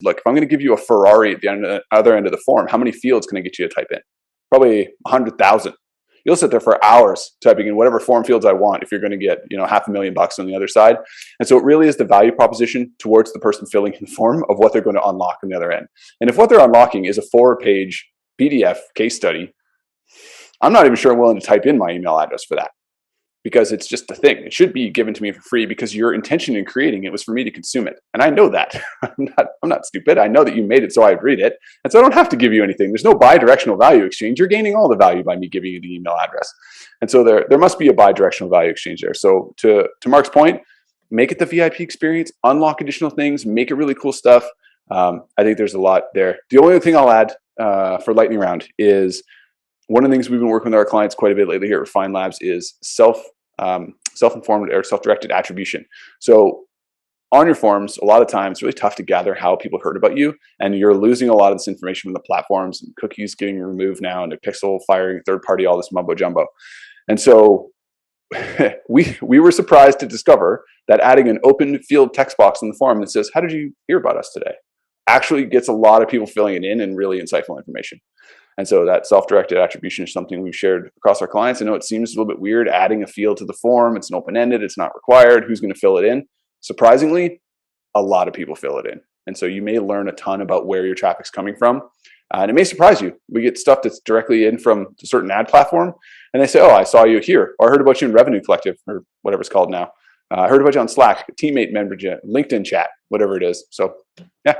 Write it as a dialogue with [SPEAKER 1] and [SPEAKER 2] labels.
[SPEAKER 1] look, if I'm going to give you a Ferrari at the other end of the form, how many fields can I get you to type in? Probably 100,000. You'll sit there for hours typing in whatever form fields I want if you're going to get, $500,000 on the other side. And so it really is the value proposition towards the person filling in the form of what they're going to unlock on the other end. And if what they're unlocking is a 4-page PDF case study, I'm not even sure I'm willing to type in my email address for that, because it's just a thing. It should be given to me for free because your intention in creating it was for me to consume it. And I know that. I'm not stupid. I know that you made it so I'd read it. And so I don't have to give you anything. There's no bi-directional value exchange. You're gaining all the value by me giving you the email address. And so there must be a bi-directional value exchange there. So to Mark's point, make it the VIP experience, unlock additional things, make it really cool stuff. I think there's a lot there. The only other thing I'll add for lightning round is one of the things we've been working with our clients quite a bit lately here at Refine Labs is self-informed or self-directed attribution. So on your forms, a lot of times it's really tough to gather how people heard about you, and you're losing a lot of this information from the platforms, and cookies getting removed now, and the Pixel firing third party, all this mumbo jumbo. And so we were surprised to discover that adding an open field text box in the form that says, "How did you hear about us today?" actually gets a lot of people filling it in and really insightful information. And so that self-directed attribution is something we've shared across our clients. I know it seems a little bit weird adding a field to the form. It's an open-ended, it's not required. Who's going to fill it in? Surprisingly, a lot of people fill it in. And so you may learn a ton about where your traffic's coming from. And it may surprise you. We get stuff that's directly in from a certain ad platform, and they say, "Oh, I saw you here," or "I heard about you in Revenue Collective," or whatever it's called now. I heard about you on Slack, teammate member, LinkedIn chat, whatever it is. So yeah,